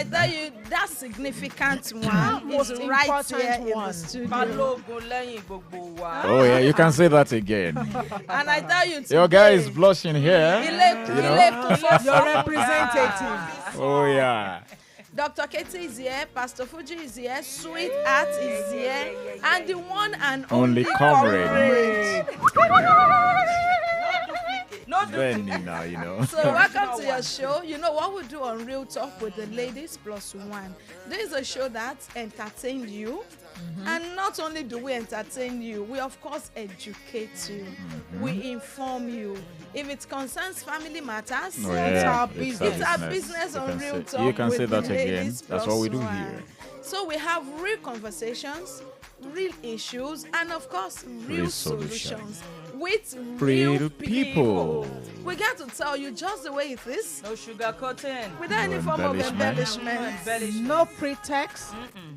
I tell you, that significant one is right here in the studio. Oh yeah, you can say that again. And I tell you today, your guy is blushing here. Your representative. Oh yeah. Dr. Katie is here, Pastor Fuji is here, Sweetheart is here, and the one and only comrade. No, Benny now, you know. So welcome to your show. You know what we do on Real Talk with the Ladies Plus One. This is a show that entertains you. And not only do we entertain you, we of course educate you. We inform you. If it concerns family matters, it's our business. It's our business on Real Talk. You can say that again. Ladies That's Plus what we do One. here. So we have real conversations, real issues, and of course, real solutions with real people. We got to tell you just the way it is. No sugarcoating. Without any form of embellishment. No pretext.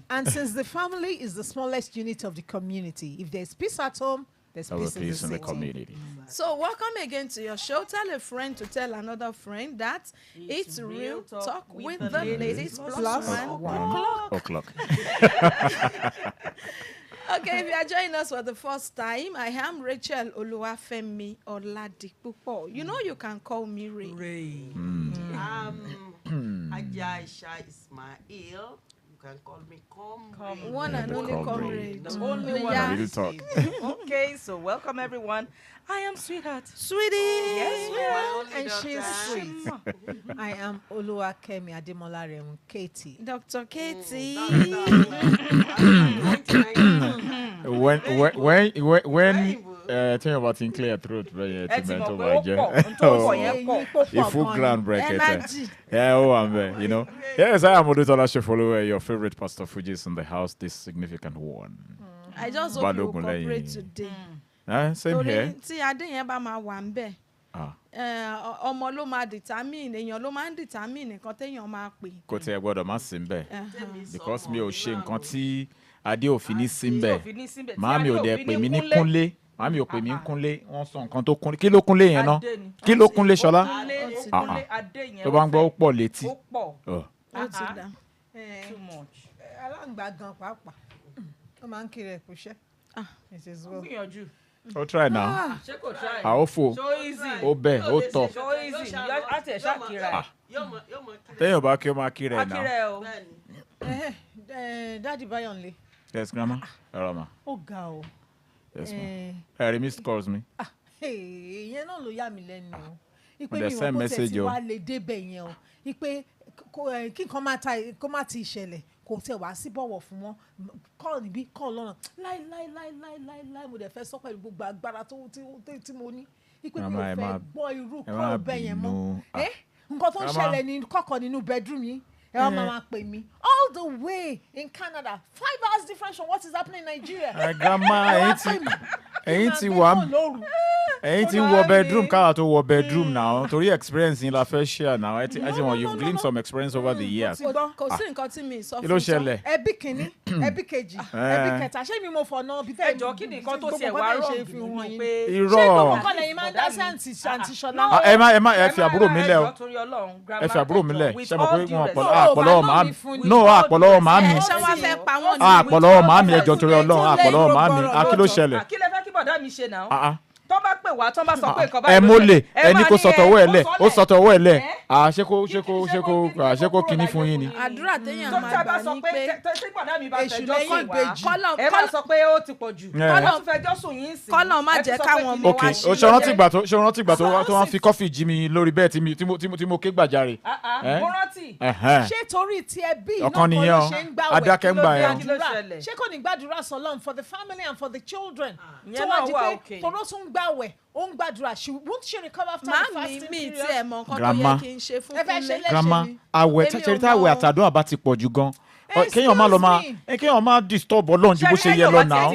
And since the family is the smallest unit of the community, if there's peace at home, there's peace in the community. So welcome again to your show. Tell a friend to tell another friend that it's Real Talk with the Ladies Plus One o'clock. Okay, if you are joining us for the first time, I am Rachel Oluwafemi Oladipupo. You know you can call me Ray. Ajaisha Ismail. You can call me Comrade. One and only Comrade. The only one. Real Talk. Okay, so welcome everyone. I am Sweetheart. Sweetie. Yes, sweetheart. and she's sweet. I am Oluwakemi Ademolare Katie. Dr. Katie. When think about in clear throat, very if full ground bracket. Yeah, you know. Yes, I am Odutola Shefolo, your favorite Pastor Fuji is in the house, this significant one. I just hope you cooperate today. Same here. See, I didn't ever my one be. Ọmọ ló máa determine, èèyàn ló máa determine nǹkan téèyàn máa pè. Kò tí ẹ gbọ́dọ̀ má sí ńbẹ̀. Because mi ò ṣe nǹkan tí Adé ò fi ní sí ńbẹ̀. Màámi ò dẹ̀ pè mí ní Kúnlé. Màámi ò pè mí ní Kúnlé. Wọ́n sọ nǹkan tó Kúnlé. Kí ló Kúnlé yẹn náà? Kí ló Kúnlé Ṣọlá? Tó bá ń gbọ́ ó pọ̀ létí. Ó ti dà. Too much. Aláǹgbá gan pàápàá. Ó máa ń kiri ẹ̀ kú iṣẹ́. It is well. Oh, try now. How full? So easy. Oh, be. Oh, tough. So easy. Tell you about your Makira now. Daddy Bayonle. Yes, Grandma. Rama. Oh, go. Yes, ma'am. Harry missed calls me. Hey, you know, Loya Millennium. The same message. You are Lady Benyo. Ipe kí kan máa ti ìṣẹ̀lẹ̀ kò tẹ̀ wá sí bọ̀wọ̀ fún wọn kọ́ níbí kọ́ lọ́nà láì mo dẹ̀ fẹ́ sọ pẹ̀lú gbogbo agbára tí mo ní ipe mi ò fẹ́ gbọ́ irú kọ́ ọbẹ̀ yẹn mọ́ nǹkan tó ń ṣẹlẹ̀ ní kọ́kọ́ nínú bedroom yìí ẹ wọ́n máa pè mí all the way in Canada 5 hours difference from what is happening in Nigeria. Grandma ẹ̀yin ti wọ bedroom káwa tó wọ bedroom now torí experience yín la fẹ́ share now I think you've gleaned some experience over the years. Kò sí nǹkan tí mi sọ fún kí ló ṣẹlẹ̀. ẹbí kìíní ẹbí kejì ẹbí kẹta ṣé mi mo fọ̀ náà bí tẹ́ ẹjọ́ kí ni nǹkan tó tiẹ̀ wá rọ̀ nínú pé irọ́ ṣé gbogbo kan lẹ́yìn máa ń dá sí àǹtí Ṣọlá. ẹ má ẹ fi àbúrò mi lẹ̀ o ẹ fi àbúrò mi lẹ̀ ṣé mo pé wọn àpọ̀lọ́wọ́ màámi no àpọ̀lọ́wọ́ màámi àpọ̀lọ́wọ́ màámi ẹjọ́ torí Ọlọ́run àpọ̀lọ́wọ́ màámi kí ló ṣẹlẹ̀. kí lẹ fẹ́ kí bọ̀dá mi ṣe náà tó bá pè wá tó bá sọ pé nǹkan báyìí ẹ mólè ẹni kó sọtọwọ́ ẹ lẹ̀ ó sọtọwọ́ ẹ lẹ̀ ṣé kó kíní fún yín ni. àdúrà téèyàn máa gbà ní pé tí bọ̀dá mi bá fẹjọ́ sùn wá ẹ máa sọ pé ó ti pọ̀ jù kọ́lọ̀ fẹjọ́ sùn yín sí. kọ́lọ̀ má jẹ́ káwọn ọmọ wa ṣe. ṣé o rántí ìgbà tó wọ́n fi kọ́fì jí mi lórí bẹ́ẹ̀ tí mo ké gbàjarè. mo rántí. ṣé torí tí ẹ bí ọkàn nìyẹn o adákẹ́ngbà yẹn. ṣé kò ní gbàdúrà sọ́lọ́run for the family and for the children. ìyẹn náà wà okay. tọ́lọ́ tún gbàwẹ̀ ó ń gbàdúrà won't she recover after the fasting period. Màámi mi tí ẹ mọ nǹkan tó yẹ kí n ṣe fún Kúnlé. Grandma àwẹ̀ tẹ́tẹ́rẹ́tà àwẹ̀ àtàdúrà bá ti pọ̀ jù gan kéèyàn máa disturb Ọlọ́run ju bó ṣe yẹ lọ náà.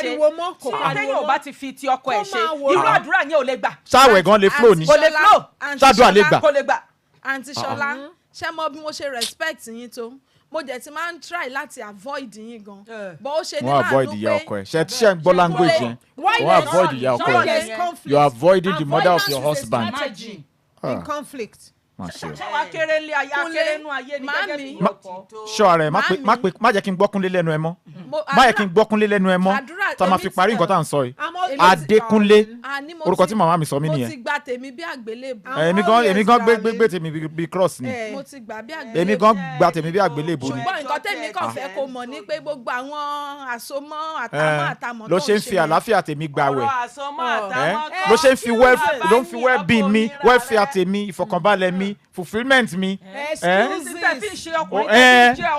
téèyàn ò bá ti fi ti ọkọ ẹ̀ ṣe irú àdúrà yẹn ò lè gbà. sáwẹ̀ gan lè flow ni. kò lè flow. sádùá lè gbà. kò lè gbà. Àǹtí Ṣọlá ṣé mo bí mo ṣe respect yín tó mo jẹ ti máa ń try láti avoid yín gan but ó ṣe ní máa avoid ìyá ọkọ ẹ ṣe ń gbọ́ language yẹn wọ́n avoid ìyá ọkọ ẹ you are avoiding the mother of your husband. in conflict ṣé wàá kéré lé ayé akéré nú ayé ní gẹ́gẹ́ bí ọkọ. ṣọ́ rẹ̀ má jẹ́ kí n gbọ́kúnlé lẹ́nu ẹ mọ́ má jẹ́ kí n gbọ́kúnlé lẹ́nu ẹ mọ́ tá a máa fi parí nǹkan tá à ń sọ yìí. Adékúnlé orúkọ tí màmá mi sọ mí nìyẹn. mo ti gba tèmi bí àgbélébù. èmi gan gbé tèmi bí cross ni. mo ti gbà bí àgbélébù. èmi gan gba tèmi bí àgbélébù ni. ṣùgbọ́n nǹkan tèmi kàn fẹ́ kó mọ̀ ní pé gbogbo àwọn àsomọ́ àtàmọ́ ló ṣe ń fi àlàáfíà tèmi gbàwẹ̀ ló ṣe ń fi wẹ́ẹ̀bì mi wẹ́ẹ̀fíà tèmi ìfọ̀kànbalẹ̀ mi fulfilment mi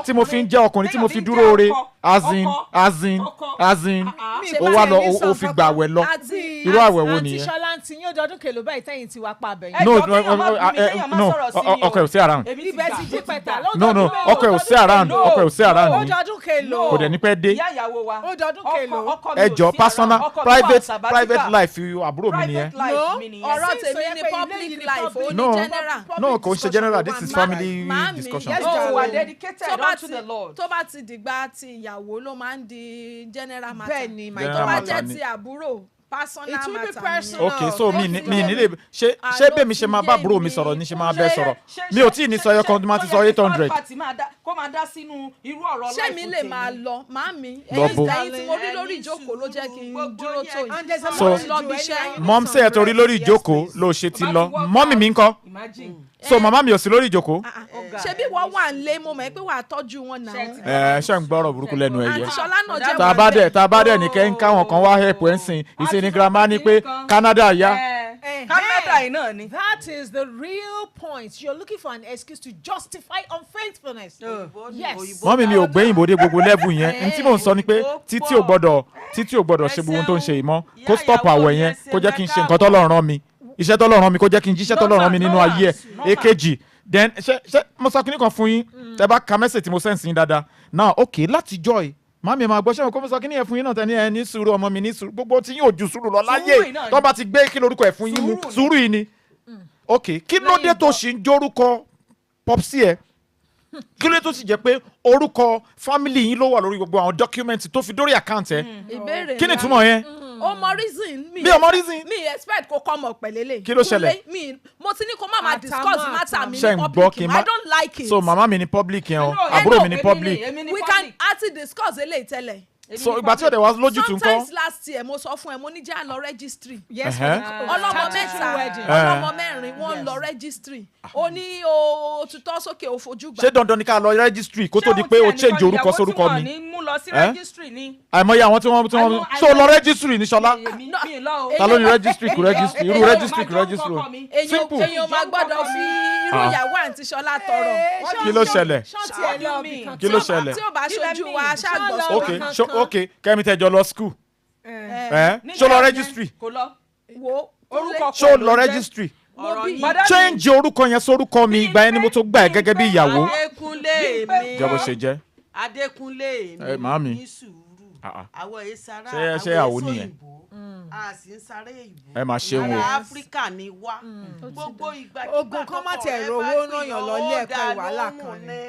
tí mo fi ń jẹ́ ọkùnrin tí mo fi dúró re azin ó wá lọ ó fi gbàwẹ̀ lọ irú àwẹ̀ wo nìyẹn. àǹtí Ṣọlá ń ti yín ọdún kèlò báyìí tẹ́yìn ti wá pa abẹ́yìn. no ọkọ ò sí around. ibẹ̀ ti di pẹ̀tà no ọkọ ò sí around ó dọdún kèlò kò dẹ̀ ní pẹ́ dé. ó dọdún kèlò. ẹ jọ personal private life àbúrò mi nìyẹn. ọ̀rọ̀ tèmi ni public life ó ní general. no kò ń ṣe general this is family discussion. tó bá ti dìgbà ti ìyàwó ló máa ń di general matter. bẹ́ẹ̀ ni tó bá jẹ́ ti àbúrò personal matter. ok so mi nílé ṣé bẹ́ẹ̀ mi ṣe máa bá àbúrò mi sọ̀rọ̀ ní ṣe máa bẹ́ẹ̀ sọ̀rọ̀ mi ò tí ì ní sọ ẹyọkan tó máa ti sọ 800. kó máa dá sínú irú ọ̀rọ̀ ṣé mi lè máa lọ màámi ẹ̀yin tí mo rí lórí ìjókòó ló jẹ́ kí n dúró tó yìí. so mom ṣe ẹ̀ torí lórí ìjókòó ló ṣe ti lọ mọ́mì mi ń kọ́ so màmá mi ò sí lórí ìjókòó. ṣebí wọ́n wà ń lé mo mọ̀ pé wàá tọ́jú wọn náà. ṣé ń gbọ́rọ̀ burúkú lẹ́nu ẹ yẹ. Ṣọlá náà jẹ́ tá a bá dẹ̀ ní kẹ́ ń káwọn kan wá help ẹ̀ ń sìn ìsìn ní girama ní pé Canada yá. Canada yìí náà ni. That is the real point. You're looking for an excuse to justify unfaithfulness. Yes. Mọ́mí mi ò gbẹ́yìnbó dé gbogbo level yẹn n tí mò ń sọ ni pé títí ò gbọ́dọ̀ ṣe gbogbo ohun tó ń ṣe yìí mọ́ kó stop àwẹ̀ yẹn kó jẹ́ kí n ṣe nǹkan tọ́lọ́run rán mi iṣẹ́ tọ́lọ́run rán mi kó jẹ́ kí n jíṣẹ́ tọ́lọ́run rán mi nínú ayé ẹ̀ èkejì then ṣe mo sọ kíní kan fún yín tẹ́ bá ka message tí mo send sí yín dáadáa now okay láti joy màmí ẹ̀ máa gbọ́ ṣẹ́wọ̀n kó mo sọ kíní ẹ̀ fún yín náà tẹ́ni ẹ̀ ní sùúrù ọmọ mi ní sùúrù gbogbo tí yóò ju sùúrù lọ láyé tó bá ti gbé kí lórúkọ ẹ̀ fún yín mu sùúrù yìí ni okay kí ló dé tó ṣì ń jórúkọ popsi ẹ̀ kí ló tó sì jẹ́ pé orúkọ family yín ló wà lórí gbogbo àwọn document tó fi dórí account ẹ̀ kí ni túmọ̀ yẹn. ọmọ reason mi expect kó come up pẹ̀lẹ́lẹ̀ kí ló ṣẹlẹ̀ mo ti ní kó má máa discuss matter mi ní public I don't like it. so màmá mi ní public yẹn o àbúrò mi ní public we can actually discuss eléyìí tẹ́lẹ̀. so ìgbà tí ọ̀dẹ̀ wá lójútùú nǹkan. sometimes last year mo sọ fún ẹ mo ní jẹ́ àlọ́ registry. yes ọlọ́mọ mẹ́ta ọlọ́mọ mẹ́rin wọ́n lọ registry ó ní òtútọ́ sókè òfojú gbà. ṣé dandan ni ká lọ registry kó tó di pé o change orúkọ sórúkọ mi. àìmọye àwọn tí wọ́n so lọ registry ní Ṣọlá. ta ló ní registry kù registry irú registry kù registry o. simple. èèyàn máa gbọ́dọ̀ fi irú ìyàwó àǹtí Ṣọlá tọrọ. kí ló ṣẹlẹ̀ kí ló ṣẹlẹ̀. tí ò bá ṣojú wa ṣàgbọ̀ sọ. ok kẹ́mi tẹ́jọ lọ school ṣó lọ registry ṣó lọ registry change orúkọ yẹn sórúkọ mi ìgbà yẹn ni mo tó gbà ẹ́ gẹ́gẹ́ bí ìyàwó jẹ́ bó ṣe jẹ́. Adékúnlé mi ní sùúrù àwọn èsàrà àwọn èso ìbò a sì ń sáré ìbò ẹ máa ṣe wọn ará Áfíríkà ni wá gbogbo ìgbà tí ogun kan má tẹ̀ rówó náà yàn lọ ilé ẹ̀kọ́ wàhálà kan ni.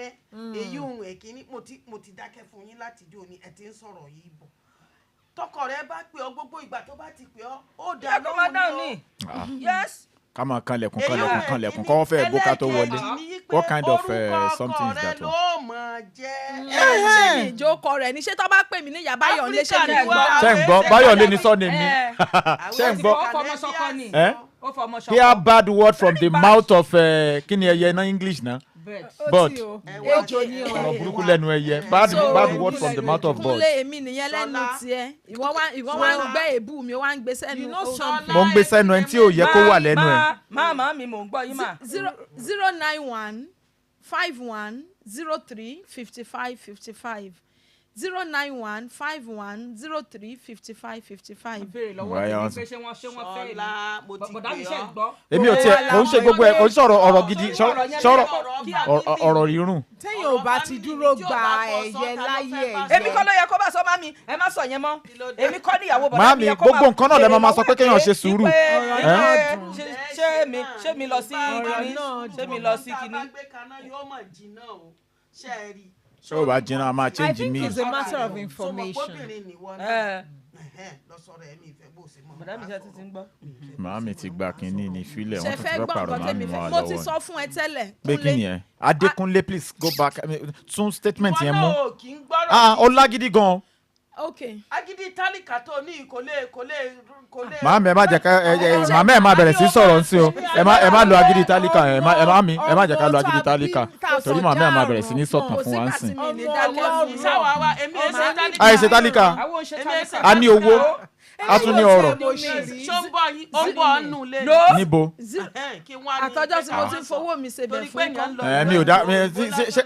èyí ohun ẹ̀kíní mo ti dákẹ́ fún yín láti jó ni ẹ ti ń sọ̀rọ̀ yìí bọ̀ tọkọ rẹ bá pè ọ gbogbo ìgbà tó bá ti pè ọ ó dá lóhùn ni yes. ká máa kanlẹ̀kùn kọ́ fẹ́ bó ká tó wọlé what kind of something is that one. ṣé ìjókòó rẹ̀ ní ṣé tó bá pè mí ní ìyá Báyọ̀lé ṣé mi gbọ́. ṣé ń gbọ́ Báyọ̀lé ní sọ́ọ̀nì mi ṣé ń gbọ́ hear bad word from the mouth of kí ni ẹyẹ náà English náà bird ọ̀rọ̀ burúkú lẹ́nu ẹyẹ bad word from the mouth of bird. kúnlé èmi nìyẹn lẹ́nu tiẹ̀ ìwọ wá ń gbé èébú mi wá ń gbé sẹ́nu. mo ń gbé sẹ́nu ẹni tí ò yẹ kó wà lẹ́nu ẹ̀. máa mi mò ń gbọ́ yín mà. 09151035555 09151035555. béèrè lọ́wọ́ mi pé ṣé wọ́n fẹ́ bọ̀dá mi ṣe gbọ́. èmi ò tiẹ̀ kò ń ṣe gbogbo ẹ̀ kò ń sọ̀rọ̀ ọ̀rọ̀ gidi sọ̀rọ̀ ọ̀rọ̀ rírùn. téèyàn ò bá ti dúró gba ẹ̀yẹ láyé ẹ̀yẹ. èmi kọ́ ló yẹ kó bá sọ mami ẹ má sọ yẹn mọ́ èmi kọ́ níyàwó bọ̀dá mi yẹ kó gbogbo nǹkan náà lè máa sọ pé kéèyàn ṣe sùúrù. ṣé mi lọ sí kíní ṣé mi lọ sí kíní. ṣé o bá jìnnà a máa change me. I think it's a matter of information. lọ sọ̀rọ̀ ẹ̀mí ìfẹ́ bó ṣe mọ́. bọ̀dá mi ṣe ti ń gbọ́. màámi ti gba kínní ní filẹ̀ wọ́n tún fẹ́ fẹ́ gbọ́ pààrọ̀ nǹkan màámi tèmi wọn fẹ́ lọ́wọ́. mo ti sọ fún ẹ tẹ́lẹ̀. pé kí ni ẹ Adékúnlé please go back tún statement yẹn mú. wọn náà kì í gbọ́rọ̀. ó lágídí gan. ok. agídí tálíkà tó ní kò lè. màámi ẹ má jẹ́ ká màmá ẹ má bẹ̀rẹ̀ sí sọ̀rọ̀ sí o ẹ má lo agídí tálíkà ẹ má jẹ́ ká lo agídí tálíkà torí màmá ẹ má bẹ̀rẹ̀ sí ní sọ̀tàn fún wa ń sìn. àìṣe tálíkà a ní owó a tún ní ọrọ̀. níbo. àtọ́jọ́ tí mo ti ń fowó mi ṣe bẹ̀ fún kan.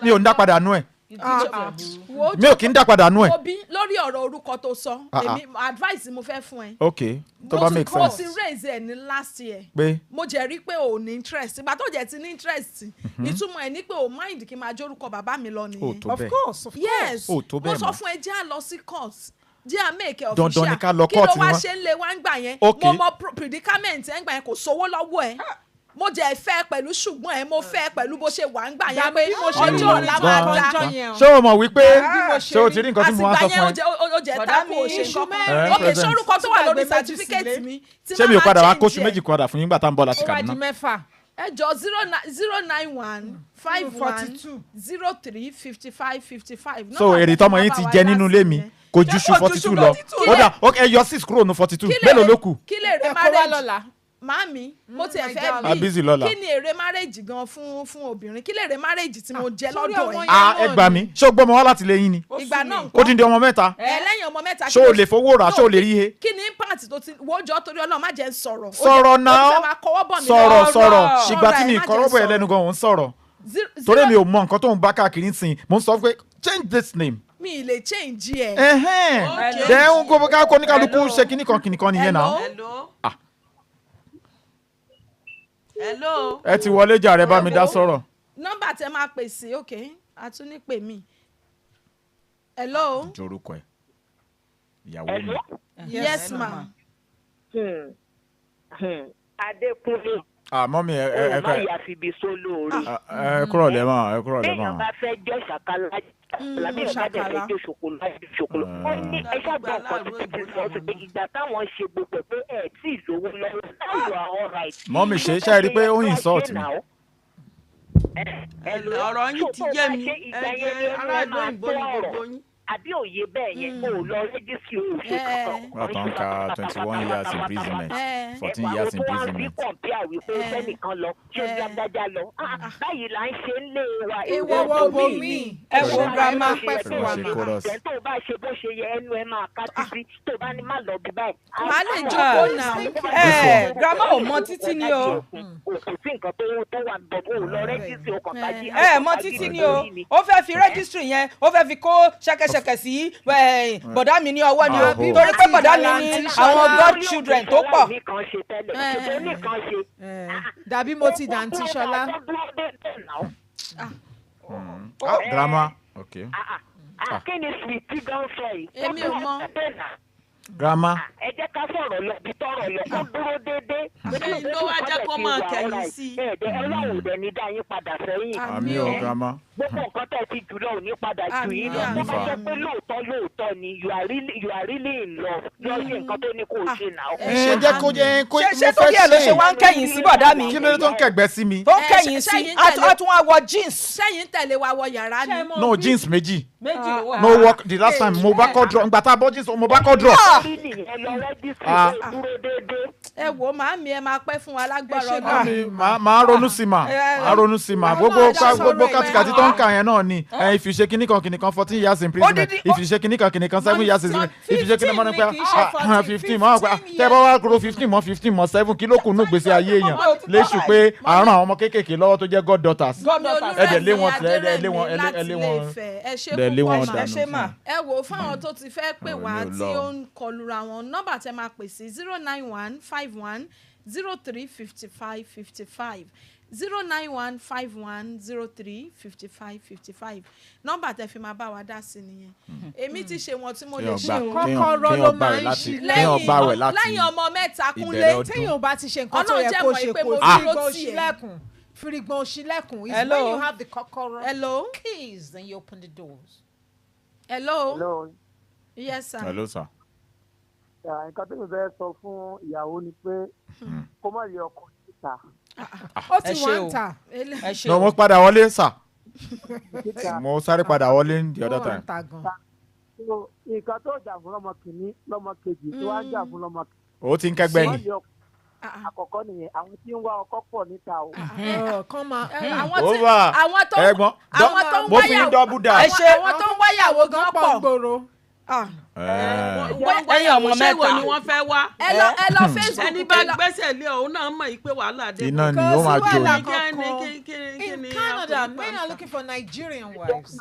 mi ò ń dá padà nú ẹ̀. mi ò kí ń dá padà nú ẹ̀. Obi lórí ọ̀rọ̀ orúkọ tó sọ èmi advice mo fẹ́ fún ẹ. ok tó bá make sense. mo ti raise ẹ ní last year. pé mo jẹ́ rí pé o ní interest ìgbà tó jẹ́ ti ní interest ìtumọ̀ ẹ̀ ní pé o mind kí n máa jórúkọ bàbá mi lọ nìyẹn. of course. yes o tó bẹ́ẹ̀ mo sọ fún ẹ jẹ́ à lọ sí court jẹ́ à make official dandan ni ká lọ kí ló court ni wá wọ́n. ṣe ń lé wá ń gbà yẹn Ok. mo mọ predicament ẹ̀ ń gbà yẹn kò sówó lọ́wọ́ ẹ̀ mo jẹ́ fẹ́ pẹ̀lú ṣùgbọ́n ẹ̀ mo fẹ́ pẹ̀lú bó ṣe wà ń gbà yẹn pé ọjọ́ ọ̀la máa dá. ṣé o mọ̀ wípé ṣé o ti rí nǹkan tí mo wá sọ fún ẹ. ó jẹ́ tako ṣe nǹkan ok sórúkọ tó wà lórí certificate mi. ṣé mi ò padà wá kóṣù méjì padà fún yín gbà tá ń bọ̀ láti Kaduna. ẹ jọ 09151035555. so èrè tọmọ yín ti jẹ nínú ilé mi kò ju ṣu 42 lọ ó dà ẹ yọ 6 kúrò ní 42 mélòó ló kù. kí lè rè marriage màámi mo tiẹ̀ fẹ́ bí kí ni èrè marriage gan fún obìnrin kí lè rè marriage tí mo jẹ lọ́dọ̀ ẹ̀. ẹ gbà mí ṣé o gbọ́mọ wá láti lè yín ni. ìgbà náà ó dín dín ọmọ mẹ́ta. lẹ́yìn ọmọ mẹ́ta. ṣé o lè fowó rà ṣé o lè rí he. kí ni impact tó ti wọ́jọ́ torí Ọlọ́run má jẹ́ sọ̀rọ̀. sọ̀rọ̀ náà sọ̀rọ̀ ṣìgbà tí mi kọ́rọ́ bọ̀ ẹ̀ lẹ́nu gan òun sọ̀rọ̀ torí mi ò mọ nǹkan tó ń bá káàkiri sìn mo ń sọ pé change this name. mi lè change ẹ. then n kò ká kó ní kálukú ṣe kíní kan nìyẹn náà. hello. ẹ ti wọlé jàre bá mi dá sọ̀rọ̀. nọ́mbà tẹ máa pè sí ok àtúní pè mí. hello. jorúkọ ẹ ìyàwó mi. yes ma. Adékúnlé. Mọ́mí ẹ má yà fi ibi sólóore. ẹ kúrò lẹ́mọ̀ ẹ kúrò lẹ́mọ̀. téèyàn bá fẹ́ jẹ́ ṣàkálà lábẹ́ ìbàdàn fẹ́ jẹ́ ṣòkòlò. ó ní ẹ ṣàgbọ́n nǹkan tó ti sọ ọ́ pé ìgbà táwọn ṣe gbogbo pé ẹ̀ tí ì lówó lọ́wọ́ now you are all right. mọ́mí ṣe é rí i pé ó ń insult mi. ọ̀rọ̀ yín ti yé mi aráàlú òyìnbó ni gbogbo yín. àbí òye bẹ́ẹ̀ yẹn kó o lọ rẹ́gísírì òṣè kankan. wọ́n tán ka 21 years imprisonment 14 years imprisonment. wọ́n á bí kọ̀ǹpíà wípé sẹ́nìkan lọ tí ó dáadáa lọ. báyìí là ń ṣe ń lé wa. èwo bo mi ẹ wo grandma pẹ́ fún wa ma. tó o bá ṣe bó ṣe yẹ ẹnu ẹ máa ká títí tó o bá ní má lọ bí báyìí. má lè jókòó náà. grandma ò mọ títí ni o. kò sí nǹkan tó wà bọ̀ o lọ rẹ́gísírì ọkàn tají. mọ títí ni o ó fẹ́ fi rẹ́gísírì yẹn ó fẹ́ fi kó ṣẹ́kẹ́ṣẹkẹ̀ sí bọ̀dá mi ní ọwọ́ ni o torí pé bọ̀dá mi ní àwọn godchildren tó pọ̀. dàbí mo ti dàntí ṣọlá. grandma okay. kí ni sweetie gan sọ yìí. èmi ò mọ. grandma. ẹ jẹ́ ká sọ̀rọ̀ lọ bí tọrọ lọ kó dúró déédéé. ṣé ló wá jẹ́ kó máa kẹ̀yìn sí i. ọlọ́run ò dẹ̀ ní dá yín padà sẹ́yìn. àmì o grandma. gbogbo nǹkan tẹ̀ ti jùlọ ò ní padà jù yín lọ. tó bá jẹ́ pé lóòótọ́ ni you are really in love lọ ṣe nǹkan tó ní kó o ṣe náà. ẹ jẹ́ kó jẹ́ kó ṣé torí ẹ̀ ló ṣe wá ń kẹ̀yìn sí bọ̀dá mi. kí ló dé tó ń kẹ̀gbẹ́ sí mi. tó ń kẹ̀yìn sí a tún wá wọ jeans. sẹ́yìn tẹ̀lé wa wọ yàrá ni. no jeans méjì. no work the last time mo bá kọ́ drop ngbà tá a bọ́ jeans mo bá kọ́ drop. ẹ wo màámi ẹ máa pẹ́ fún wa lágbára ọdún. máa ronú sí ma gbogbo kàtìkàtì tó ń kà yẹn náà ni if you ṣe kíní kan 14 years imprisonment if you ṣe kíní kan 7 years imprisonment if you ṣe kíní kan 15 mọ́ àgbà tẹ́ bá wá kúrò 15 mọ́ 7 kí ló kù nù gbèsè ayé èèyàn léṣù pé àárọ̀ àwọn ọmọ kéékèèké lọ́wọ́ tó jẹ́ god daughters ẹ lé wọn ẹ wò fáwọn tó ti fẹ́ pè wá tí ó ń kọlura wọn nọ́mbà tẹ́ máa pè sí 09151035555 09151035555 nọ́mbà tẹ́ fi máa bá wa dá sí nìyẹn èmi ti ṣe wọn tí mo lè ṣe kọ́kọ́rọ́ ló máa ń ṣí lẹ́yìn ọmọ mẹ́ta kúnlé téèyàn bá ti ṣe nǹkan tó yẹ kó ṣe kó firigbọn òṣìlẹ̀kùn is when you have the kọ́kọ́rọ́ keys and you open the doors. Hello. Hello. Yes sir. Hello sir. nǹkan tó ń fẹ́ sọ fún ìyàwó ni pé kó má lè ọkọ síta. Ó ti wọ́n ń tà. No, mo padà wọlé sà. Mo sáré padà wọlé the other time. Nǹkan tó jà fún lọ́mọ kìíní lọ́mọ kejì tó wá jà fún lọ́mọ kejì. Ó ti ń kẹ́gbẹ́ ni. Àkọ́kọ́ nìyẹn àwọn tí ń wá ọkọ pọ̀ níta o. Kán máa. Àwọn tó ń wáyàwó gan pọ̀. ẹ̀yin ọmọ mẹ́ta ni wọ́n fẹ́ wá. ẹ lọ Facebook. ẹni bá gbẹ́sẹ̀ lé òun náà mọ̀ pé wàhálà dé. Iná ni ó máa jó In Canada, men are looking for Nigerian wives.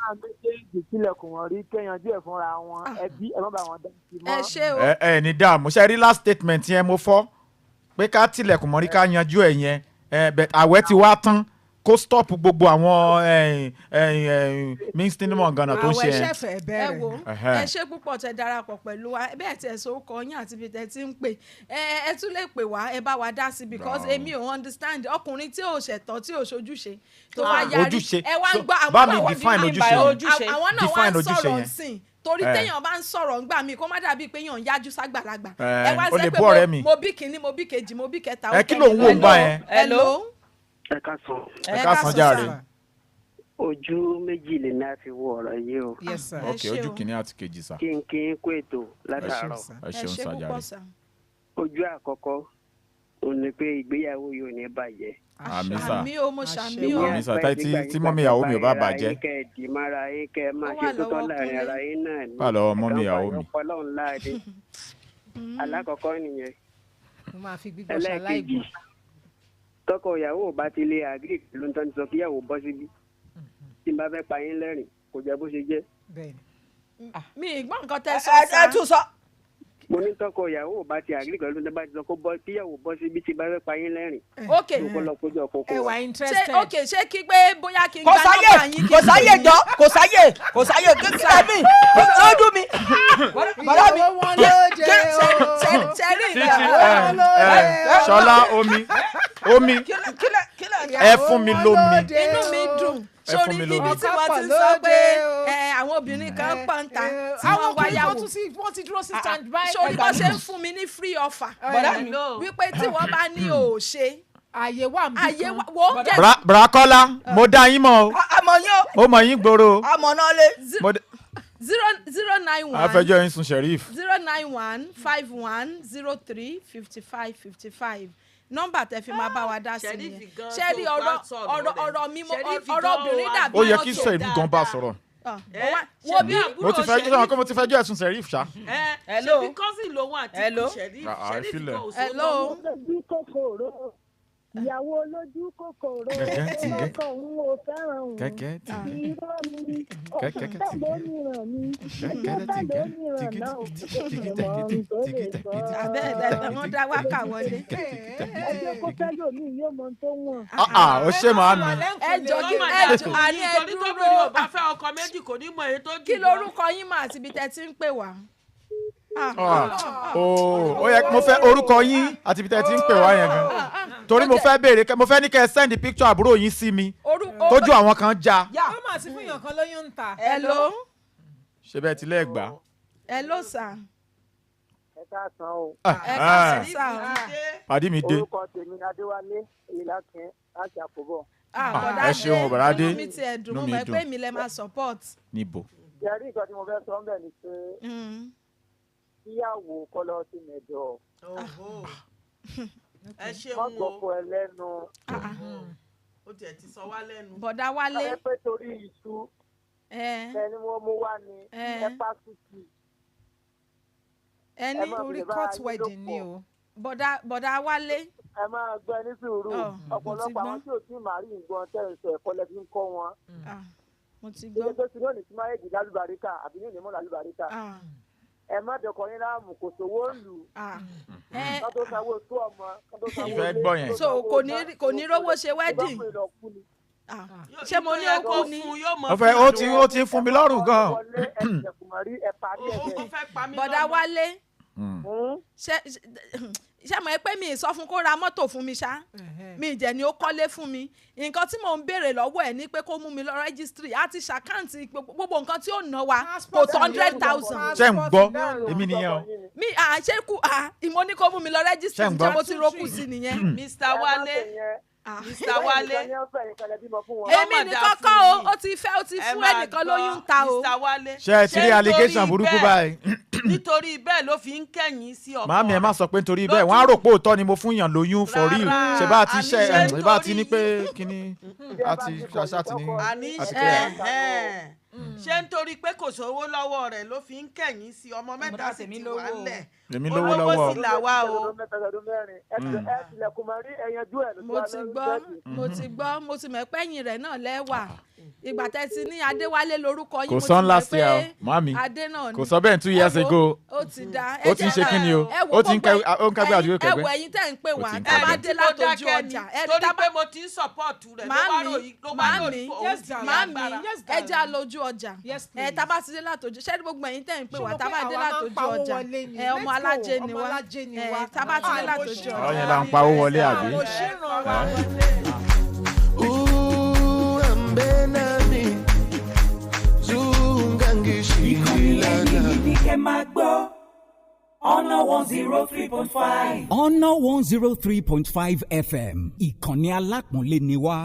Ìtìlẹ̀kùn wọn rí kẹ́yanjú ẹ̀ fúnra wọn ẹbí ẹ̀ má bà wọn dá sí mọ́. Ẹ ṣé o. Ẹ ní dààmú ṣe rí last statement yẹn mo fọ́ pé ká tilẹ̀kùn mọ́rí ká yanjú ẹ̀ yẹn àwẹ̀ ti wá tán kó stop gbogbo àwọn mínísítínì gánà tó ń ṣe àwọn ẹṣẹ̀fẹ̀ bẹ̀rẹ̀. Ẹ wo ẹ ṣé púpọ̀ tẹ́ darapọ̀ pẹ̀lú wa bẹ́ẹ̀ tí ẹ sọ orúkọ yín àti ibi tẹ́ ti ń pè ẹ tún lè pè wá ẹ bá wa dá sí because èmi ò understand ọkùnrin tí ò ṣẹ̀tọ́ tí ò ṣojúṣe tó wá yarí ẹ wá ń gbọ́ àwọn náà wọ́n wá ń sọ̀rọ̀ nsìn torí téèyàn bá ń sọ̀rọ̀ ńgbà míì kó má dàbí pé èèyàn ń yájú ságbàlagbà ẹ wá ń sẹ́ pé mo bí kìíní mo bí kejì mo bí kẹta. Ẹ kí ló ń wò ń bá yẹn. Hello. Ẹ ká sọ. Ẹ ká san jàre. Ojú méjì lè ní a fi wo ọ̀rọ̀ yìí o. Yes sir. Ok, ojú kìíní àti kejì sà. Kí n kó ètò látàárọ̀. Ẹ ṣeun sà jàre. Ojú àkọ́kọ́ òun ni pé ìgbéyàwó yìí ò ní bàjẹ́. Àmín sà. Àmín o mo ṣàmì o. Àmín sà tí mọ́mí ìyàwó mi ò bá bàjẹ́. Kẹ́ ẹ̀ dì mára yín kẹ́ ẹ máa ṣe tó tọ́ láàrin ara yín náà ni. Wà lọ́wọ́ mọ́mí ìyàwó mi. Ọlọ́run láàdé. Alákọ̀ọ́kọ́ nìyẹn. Mo máa fi gbígbọ́ ṣaláìgbò. Tọkọ ìyàwó bá ti lè àgírí pẹ̀lú nǹkan tí sọ kí ìyàwó bọ́ síbí. Tí n bá fẹ́ pa yín lẹ́rìn kò jẹ́ bó ṣe jẹ́. Mi ìgbọ́n nǹkan tẹ́ sọ ẹ tún sọ. Mo ní tọkọ ìyàwó bá ti àgírí pẹ̀lú nǹkan tí sọ kó bọ́ kí ìyàwó bọ́ síbí tí n bá fẹ́ pa yín lẹ́rìn. Ok ẹ wà interested. ok ṣé kí pé bóyá kí n gba nọ́mbà yín kò sáyè jọ kò sáyè kíkà mi lójú mi. Bọ́lá mi wọ́n ló jẹ́ o. ṣẹ́rí ìyàwó Ṣọlá omi ẹ fún mi lómi. inú mi dùn sórí ibi tí wọ́n ti sọ pé àwọn obìnrin kan pọ́ńtà tí wọ́n wáyàwó wọ́n ti dúró sí stand by. sórí bó ṣe ń fún mi ní free offer wípé tí wọ́n bá ní òòṣe àyè wà ń bí kan. wo jẹ́ Bùrákọ́lá mo dá yín mọ̀ o. àmọ̀ yín mo mọ̀ yín gbòòrò. àmọ̀ náà lé. 091 afẹjọ́ yín sun sheriff. 09151035555 nọ́mbà tẹ́ fi máa bá wa dá sí nìyẹn ṣẹ́rí ọ̀rọ̀ mi ọ̀rọ̀ obìnrin dàbí ó yẹ kí sẹ́ẹ̀rì gan bá sọ̀rọ̀. wo bí mo ti fẹjọ́ ẹ̀sùn sheriff ṣá. Hello. ṣebí cousin lòun àti sheriff kan ò sọ hello. ìyàwó olójú kòkòrò ọkọ òun ò fẹ́ràn òun irọ́ mi ọ̀sán lómìíràn mi ìjọba lómìíràn náà òun tó lè sọ. abẹ́ẹ̀dẹ̀ wọ́n dá wákà wọlé. ẹjọ́ kó fẹ́ lómi yóò mọ tó wọ̀n. Ó ṣe màá mi. ẹjọ́ àní ẹ dúró. nítorí tóbi ò bá fẹ́ ọkọ méjì kò ní mọ èyí tó jù. kí lorúkọ yín mà àti ibi tẹ́ ti ń pè wá. Ó yẹ mo fẹ́ orúkọ yín àti ibi tẹ́ ti ń pè wá yẹn gan. Torí mo fẹ́ béèrè mo fẹ́ ní kẹ́ ẹ send picture àbúrò yín sí mi tójú àwọn kan já. ó mà ti fún yàn kan lóyún ń ta. hello. ṣe bẹ́ẹ̀ ti lẹ́ẹ̀gbá. hello sir. Ẹ káàsán o. ẹ káàsán sir. Pàdí mi dé. Orúkọ tèmi ni Adéwálé Ìlàkín láti Àkóbọ̀. Ẹ ṣeun Bọ̀dádé. inú mi ti ẹ̀ dùn mo mọ̀ pé mi lè máa support. Níbo. Yẹrí nǹkan tí mo fẹ́ sọ ń bẹ̀ ni pé kíyàwó kọ́lọ́ sí mẹ́jọ. ẹ ṣeun Wọ́n gbọ́ fún ẹ lẹ́nu. ó tiẹ̀ ti sọ wá lẹ́nu. Bọ̀dá Wálé. Ẹ pé torí iṣu ẹni wọ́n mú wá ní ẹ pásítì. ẹni torí court wedding ni o. Bọ̀dá Wálé. Ẹ máa gbọ́ ní sùúrù ọ̀pọ̀lọpọ̀ àwọn tí ò tí màá rí ìgbọ́n tẹ̀sán ẹ̀kọ́ lẹ́bí ń kọ́ wọn. mo ti gbọ́. ilé tó ti lónìí tí máa yé di lálùbáríkà àbí ní ìnímọ̀ lálùbáríkà. Ẹ má dọ̀kọ̀ yín láàmú kò sówó lù. Kán tó sanwó tó ọmọ kán tó sanwó ìfẹ́ gbọ́ yẹn. so kò ní rówó ṣe wedding. ṣé mo ní okú ni. ó ti ń fún mi lọ́rùn gan. Bọ̀dá Wálé. ṣé mo pé mi sọ fún kó ra mọ́tò fún mi ṣá mi jẹ́ ni ó kọ́lé fún mi nǹkan tí mò ń béèrè lọ́wọ́ ẹ̀ ní pé kó mú mi lọ rẹ́gísítírì àti ṣàkáǹtì gbogbo nǹkan tí ó ná wa kò tó 100,000. ṣé ń gbọ́ èmi nìyẹn o. mi ṣé kú ìmọ̀ ní kó mú mi lọ rẹ́gísítírì jẹ́ mo ti rókù sí nìyẹn. Mr. Wálé Mr. Wálé èmi ní kọ́kọ́ o ó ti fún ẹnìkan lóyún ta o. Mr. Wálé ṣé ẹ ti rí allegation burúkú báyìí. nítorí bẹ́ẹ̀ ló fi ń kẹ̀yìn sí ọkọ. màámi ẹ má sọ pé nítorí bẹ́ẹ̀ wọ́n á rò pé òótọ́ ni mo fún yàn lóyún for real ṣe bá ti ṣe bá ti ní pé kíní àti ṣàṣà ti ní. ṣé nítorí pé kò sówó lọ́wọ́ rẹ̀ ló fi ń kẹ̀yìn sí ọmọ mẹ́ta sì ti wà lẹ̀. èmi lówó lọ́wọ́. sì là wá o. mo ti gbọ́ mo ti mọ̀ pẹ́yìn rẹ̀ náà lẹ́wà ìgbà tẹ́ ti ní Adéwálé lórúkọ yín kò sọ last year mami kò sọ bẹ́ẹ̀ 2 years ago ó ti da ó ti ń ṣe kíni o ó ti ń kágbé àdúgbò kẹgbẹ́. ẹwọ ẹ̀yin tẹ́ ń pè wá tá a bá dé látọjú ọjà torí pé mo ti ń support rẹ̀ ló wá ròyìn mami ẹja lójú ọjà tá a bá ti dé látọjú ṣẹ́ni gbogbo ẹ̀yin tẹ́ ń pè wá tá a bá dé látọjú ọjà ọmọ alájẹ ni wá tá a bá ti dé látọjú ọjà. ọyẹn là ń pawó wọlé àbí. ìkànnì ẹni ní kẹ́ máa gbọ́ ọ̀nà 103.5. ọ̀nà 103.5 FM ìkànnì alápọ̀nlé ni wá.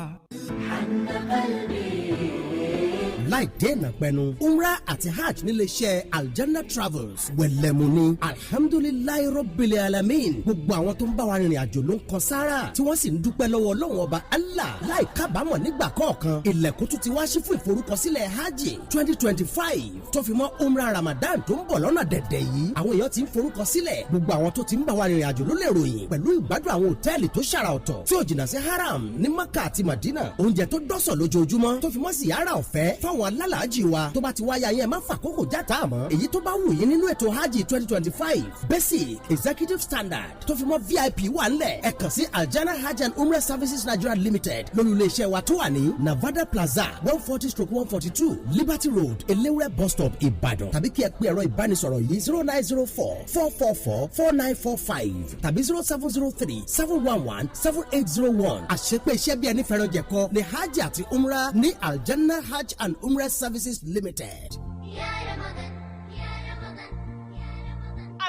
láì dènà pẹnu umrah àti hajj níléeṣẹ́ aljanna travels wẹ̀lẹ́múni alhamdulilayi rabbil alamin gbogbo àwọn tó ń bá wa rìnrìn àjò ló ń kan sára tí wọ́n sì ń dúpẹ́ lọ́wọ́ Ọlọ́run ọba Allah láì kábàámọ̀ nígbà kọ̀ọ̀kan ilẹ̀kùn tún ti wá sí fún ìforúkọsílẹ̀ hajj 2025 tó fi mọ́ umrah ramadan tó ń bọ̀ lọ́nà dẹ̀dẹ̀ yìí àwọn èèyàn ti ń forúkọsílẹ̀ gbogbo àwọn tó ti ń bá wa rìnrìn àjò ló lè ròyìn pẹ̀lú ìgbádùn àwọn òtẹ́ẹ̀lì tó ṣàrà ọ̀tọ̀ tí ò jìnnà sí haram ní Maka àti Madina oúnjẹ tó dọ́sọ̀ lójoojúmọ́ tó fi mọ́ ziyara ọ̀fẹ́ fáwọn alálàájì wa tó bá ti wáyà yẹn má fàkókò játa àmọ́ èyí tó bá wù yín nínú ètò hajj 2025 basic executive standard tó fi mọ́ vip wà ńlẹ̀ ẹ kàn sí aljana hajj and umrah services nigeria limited lórí iléeṣẹ́ wa tó wà ní navada plaza 140/142 liberty road elewure bus stop ìbàdàn tàbí kí ẹ pè ẹ̀rọ ìbánisọ̀rọ̀ yìí 0904-444-4945 tàbí 0703-711-7801 àṣepé iṣẹ́ bí ẹni fẹ́ràn jẹ̀kọ́ ní hajj àti umrah ní aljana hajj and umrah services limited.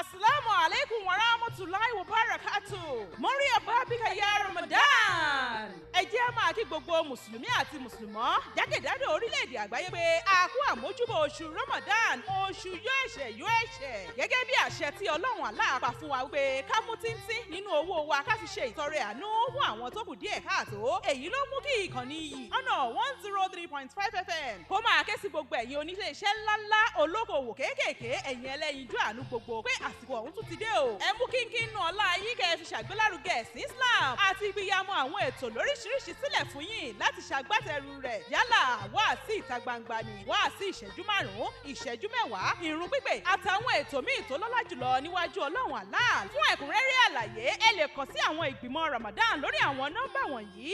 Assalamu alaikum wa rahmatulahi wa barakatuh. Mọ́rí ọ̀bá bíkà ya Ramadan. Ẹ jẹ́ máa kí gbogbo Mùsùlùmí àti Mùsùlùmọ́ jákèjádò orílẹ̀-èdè àgbáyé pé a kú àmójúbọ̀ oṣù Ramadan oṣù yóò ẹ̀ṣẹ̀. Gẹ́gẹ́ bí àṣẹ tí Ọlọ́run Allah pa fún wa pé ká mú tíntín nínú owó wa ká fi ṣe ìtọrẹ àánú fún àwọn tó kù díẹ̀ káàtó. Èyí ló mú kí ìkànnì yìí ọ̀nà 103.5 FM kó máa ké sí gbogbo ẹ̀yin onílé-iṣẹ́ ńláńlá olókoòwò kéékèèké ẹ̀yin ẹlẹ́yinjú àánú gbogbo pé àsìkò ọ̀hún tún ti dé o. ẹ mú kínkín nù ọlá yín kẹ́ ẹ fi ṣàgbélárugẹ ẹ̀sìn Islam àti ìgbéyàmọ́ àwọn ètò lóríṣiríṣi sílẹ̀ fún yín láti ṣàgbátẹrù rẹ̀ yálà wáàsí ìta gbangba ni wáàsí ìṣẹ́jú 5 ìṣẹ́jú 10 ìrun pípé àtàwọn ètò míì tó lọ́lá jùlọ níwájú Ọlọ́run Allah. fún ẹ̀kúnrẹ́rẹ́ àlàyé ẹ lè kàn sí àwọn ìgbìmọ̀ Ramadan lórí àwọn nọ́mbà wọ̀nyí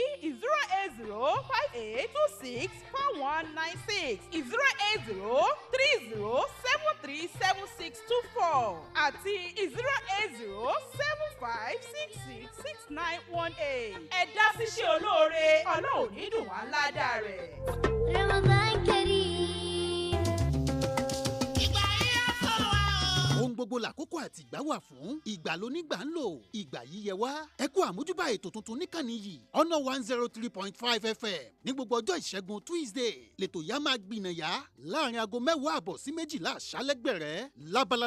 08058264196 08030737624 àti 08075666918. ẹ dá síṣẹ́ olóore Ọlọ́run ní dùn wá ládàá rẹ̀. Ramadan Kareem. ohun gbogbo làkókò àti ìgbà wà fún ìgbà lónígbà ń lò ìgbà yíyẹ wá ẹ kú àmójúbà ètò tuntun níkànnì yìí ọ̀nà 103.5 FM ní gbogbo ọjọ́ ìṣẹ́gun Tuesday lètò yá máa gbìnàyà láàrin aago 10:00 sí 12:00 àṣálẹ́ gbẹ̀rẹ́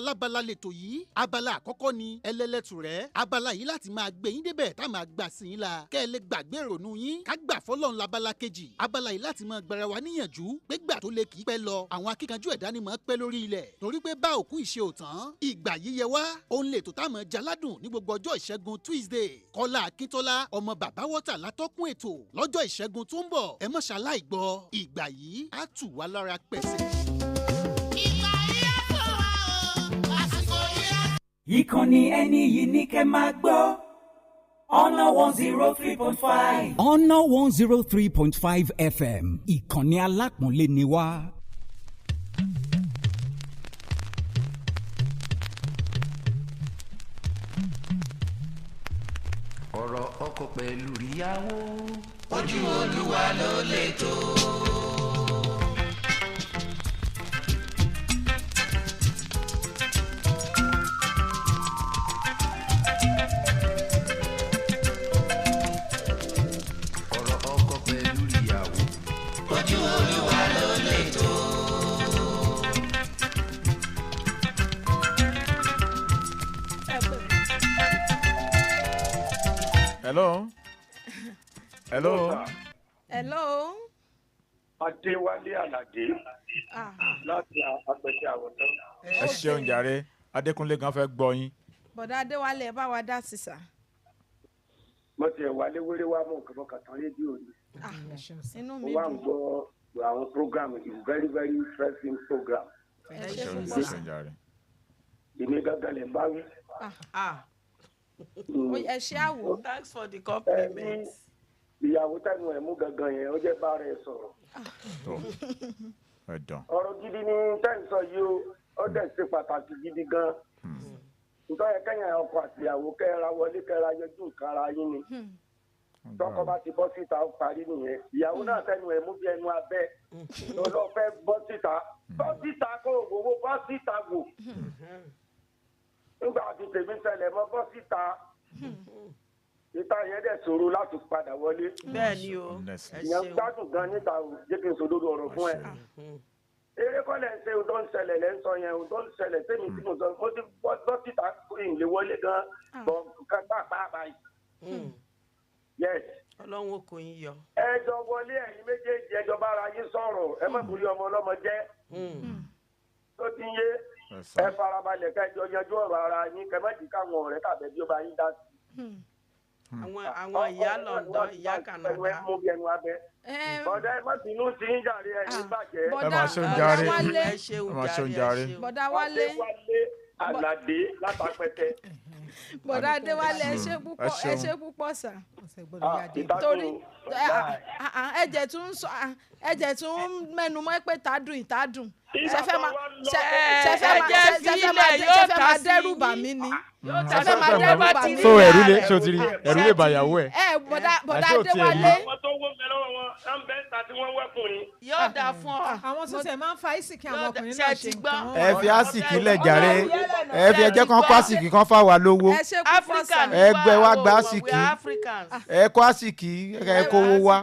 lábala lètò yìí abala àkọ́kọ́ ni ẹlẹ́lẹ́tù rẹ̀ abala yìí láti máa gbé yín débẹ̀ tá máa gbà sí yín la kẹ́ ẹ lè gbàgbé ìrònú yín ká gbà fọ́lọ́run labala kejì abala yìí láti máa gbára wa níyànjú pé gbà tó lè kì í pẹ́ lọ àwọn akíkanjú ẹ̀dá ni máa pẹ́ lórí ilẹ̀ torí pé bá òkú ìṣe òtán ìgbà yíyẹ wá òun lè tó tá mọ̀ jaládùn ní gbogbo ọjọ́ ìṣẹ́gun Tuesday Kọ́lá Akíntọ́lá ọmọ bàbá wọ́tà látọ́kùn ètò lọ́jọ́ ìṣẹ́gun tó ń bọ̀ ẹ má ṣaláì gbọ́ ìgbà yìí á tù wá lára pẹ̀sẹ̀. ìgbà yìí á tó wá o àsìkò yìí á. ìkànnì ẹni yìí ní kẹ́ máa gbọ́ ọ̀nà 103.5. ọ̀nà 103.5 FM ìkànnì alápọ̀nlé ni wá. ọ̀rọ̀ ọkọ pẹ̀lú ìyàwó. Ojú Olúwa ló lè tó. ọ̀rọ̀ ọkọ pẹ̀lú ìyàwó. Ojú Olúwa ló lè tó. Hello. Hello. Hello. Adéwálé Àlàdé láti apẹ̀tẹ̀ àwọ̀tán. Ẹ ṣeun jàre. Adékúnlé gan fẹ́ gbọ́ yín. Bọ̀dá Adéwálé ẹ bá wa dá sí sà. Mo ti ẹ̀ wálé wéré wá mú nǹkan bọ́kà tán rédíò ni. Inú Mo mi wá ń dùn. gbọ́ àwọn program is very very interesting program. Ẹ ṣe púpọ̀ sà. Èmi gángan lè bá wí. Ẹ ṣe àwò. Thanks for the compliment. Ìyàwó táìmù ẹ̀ mú gangan yẹn ó jẹ́ bá rẹ̀ sọ̀rọ̀. Ọ̀rọ̀ gidi ni tẹ́ǹ sọ yìí o, ó dẹ̀ ṣe pàtàkì gidi gan. Nítorí kẹ́yìn ọkọ àti ìyàwó kẹ́ra wọlé kẹ́ra yọjú nǹkan ara yín ni. Tọkọ bá ti bọ́ síta ó parí nìyẹn. Ìyàwó náà tẹnu ẹ̀ mú bí ẹnu abẹ́. Lọ́lọ́ fẹ́ bọ́ síta. Bọ́ síta kó òwò bọ́ síta wò. Nígbà tí tèmi ṣẹlẹ̀ mọ́ bọ́ síta. Ìta yẹn dẹ̀ ṣòro láti padà wọlé. Bẹ́ẹ̀ni o. Ìyẹn gbádùn gan níta o, jẹ́ kí n sòdodo ọ̀rọ̀ fún ẹ. Eré kọ́ lẹ́ ń ṣe ohun tó ń ṣẹlẹ̀ lẹ́ ń sọ yẹn, ohun tó ń ṣẹlẹ̀ tèmi tí mo sọ, mo ti bọ́ síta ìlé wọlé gan, bọ̀ nǹkan pàápàá báyìí. Yes. Ọlọ́run ó kò yín yọ. Ẹjọ́ wọlé ẹ̀yin méjèèjì ẹjọ́ bára yín sọ̀rọ̀, ẹ má borí ọmọ ọlọ́mọ jẹ́. Tó ti yé, ẹ farabalẹ̀ kẹjọ yanjú ọ̀rọ̀ ara yín, kẹ má jì káwọn ọ̀rẹ́ tàbí bí ó bá yín dá sí. Àwọn ìyá London, ìyá Canada. Bọ̀dá ẹ má bínú sí ń jàre ẹ̀yin bàjẹ́. Ẹ máa ṣeun jàre. Wálé. Ẹ máa ṣeun jàre. Bọ̀dá Wálé. Àlàdé látàpẹ̀tẹ̀. Bọ̀dá Adéwálé ẹ ṣe púpọ̀ sà. Torí ẹ̀jẹ̀ tún mẹ́nu mọ́ pé tádùn. Ṣé fẹ́ máa dẹ́rù bà mí ni? Ṣé fẹ́ máa dẹ́rù bà mí ni? So ẹ̀rú lè bàyàwó ẹ̀. Bọ̀dá Adéwálé. Àwọn tó wó mẹ́lọ́ wọn, ń bẹ́ ta tí wọ́n wẹ́kùnrin. Yóò dà fún ọ. Àwọn tó tẹ̀ máa ń fa ìsìnkì àwọn ọkùnrin náà ṣe nǹkan. Ẹ fi àsìkì lẹ̀ jàre. Ẹ fi ẹjẹ́ kan kó àsìkì kan fà wá lówó. Ẹgbẹ́ wa gba àsìkì. Ẹ kó àsìkì ẹ kówó wá.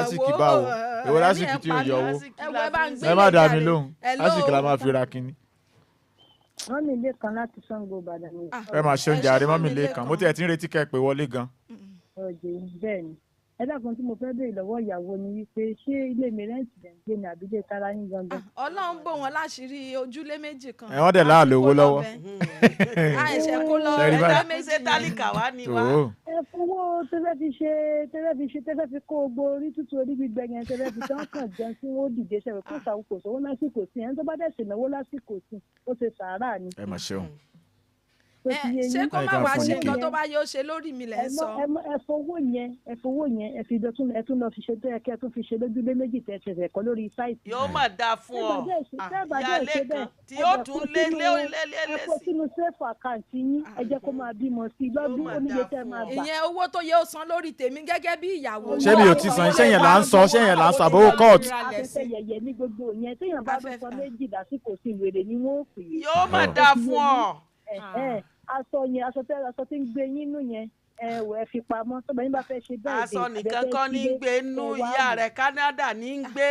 Àsìkì báwo? Èwo lásìkì tí yóò yọ owó? Ẹ má dà mí lóhùn. Àsìkì la máa fi ra kínní. Wọ́n mi lé kan láti Ṣàngó Ìbàdàn ni. Ẹ máa ṣe oúnjẹ àrẹ mọ́ mi lé kan. Mo tiẹ̀ ti ń retí kẹ́ ẹ pé wọlé gan. Ọ̀jẹ̀ bẹ́ẹ̀ ni. Ẹ dákun tí mo fẹ́ béèrè lọ́wọ́ ìyàwó ni wípé ṣé ilé mi rẹ́ǹtì lẹ̀ ń gbé ní àbílẹ̀ tara yín gangan. Ọlọ́run bò wọ́n láṣìírí ojúlé méjì kan. Wọ́n dẹ̀ láàlú owó lọ́wọ́. Àìṣe kó lọ ẹgbẹ́ méjì tálíkà wá ní wa. Ẹ fowó tẹ́lẹ̀ fi kó gbogbo orí tútù orí gbígbẹ yẹn tẹ́lẹ̀ fi tán kàn jẹun tí wọ́n dìde ṣẹ̀wẹ̀ kó sàwọn kò sówó lásìkò sí ẹni tó bá dẹ̀ ṣènáwó lásìkò sí ó ṣe sàárà ni. Ẹ mà ṣeun. Ṣé kó má wá ṣe nǹkan tó bá yóò ṣe lórí mi lẹ́ sọ. Ẹ fowó yẹn ẹ fi tún lọ fi ṣe tó yẹ kí ẹ tún fi ṣe lójúlé méjì tẹ ṣẹ̀ṣẹ̀ kọ́ lórí sáìtì. Yóò mà dáa fún ọ. Ìyáálé kan tí yóò tún lé ẹ kó sínú sẹ́fù àkáǹtì yín ẹ jẹ́ kó máa bímọ sí i lọ́dún oníye tẹ́ máa gbà. Ìyẹn owó tó yẹ ó san lórí tèmi gẹ́gẹ́ bí ìyàwó. Ṣé mi ò ti san iṣẹ́ yẹn là ń sọ àbówó court. Afẹ́fẹ́ yẹ̀yẹ̀ ní gbogbo yẹn téèyàn bá fẹ́ sọ méjì lásìkò sí wèrè ni wọ́n pè é. Yóò mà dáa fún ọ. Aṣọ tí ń gbé yín nù yẹn ẹ fi pamọ́ tọ́gbà yín bá fẹ́ ṣe bẹ́ẹ̀. Aṣọ nìkan kọ́ ní gbé nú ìyá rẹ̀ Canada ní gbé.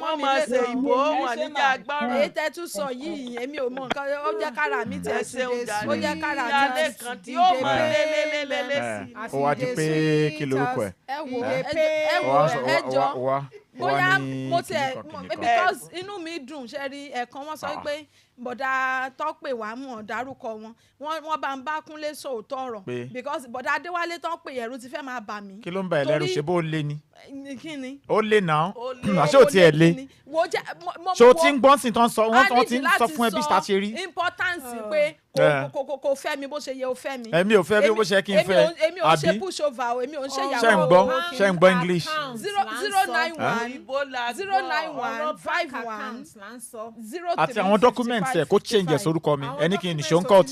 Wọ́n máa ṣe ìbò wọn níjà gbọ́rọ̀. Èyí tẹ́ tún sọ yìí èmi ò mọ nǹkan ó jẹ́ kára mi tẹ̀ sí ó jẹ́ kára mi ìyáálé kan tí ó mọ lélélélélé sí. Ó wá di pé kí lorúkọ ẹ̀. Ẹ wo ẹjọ́ bóyá mo tiẹ̀ because inú mi dùn ṣe rí ẹ̀kan wọ́n sọ pé bọ̀dá tọ́pẹ̀ wá mọ̀ dárúkọ wọ́n bá ń bá Kúnlé sòótọ́ ọ̀rọ̀ because bọ̀dá Adéwálé tọ́pẹ̀ ẹ̀rù ti fẹ́ máa bà mí. Kí ló ń bá ẹ lẹ́rù ṣe bó lé ni. Kí ni. Ó lé náà àṣé ò tiẹ̀ lé ṣé o ti ń gbọ́n sí tán sọ wọ́n ti ń sọ fún ẹ bí ta ṣe rí. importance pé kò fẹ́ mi bó ṣe yẹ o fẹ́ mi. Èmi ò fẹ́ bí bó ṣe kí n fẹ́ àbí. èmi ò ṣe push over o èmi ò ṣe ìyàwó. ṣe ń gbọ́ English. 0915151 àti àwọn documents ẹ kó change ẹ sorúkọ mi ẹni kí n ṣó ń court.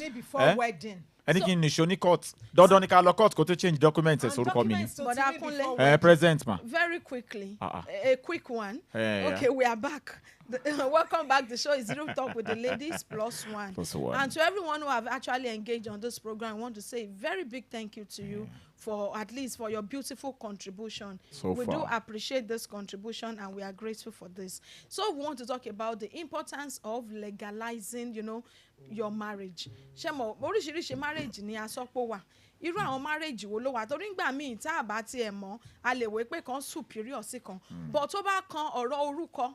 ẹni kí n nìṣó ní court dandan ní ká lọ court kó tó change documents ẹ̀ sórúkọ mi ni. Present ma. Very quickly, a quick one. Okay, we are back. Welcome back. The show is Real Talk with the Ladies plus one. And to everyone who have actually engaged on this program, I want to say a very big thank you to you for at least for your beautiful contribution. We do appreciate this contribution and we are grateful for this. So we want to talk about the importance of legalizing, your marriage. Shemo, oríṣiríṣi marriage ni asopo wa. Irú àwọn marriage wo ló wà torí ngbà míì tá a bá tiẹ̀ mọ̀ a lè wé pé kan superior sí kan but tó bá kan ọ̀rọ̀ orúkọ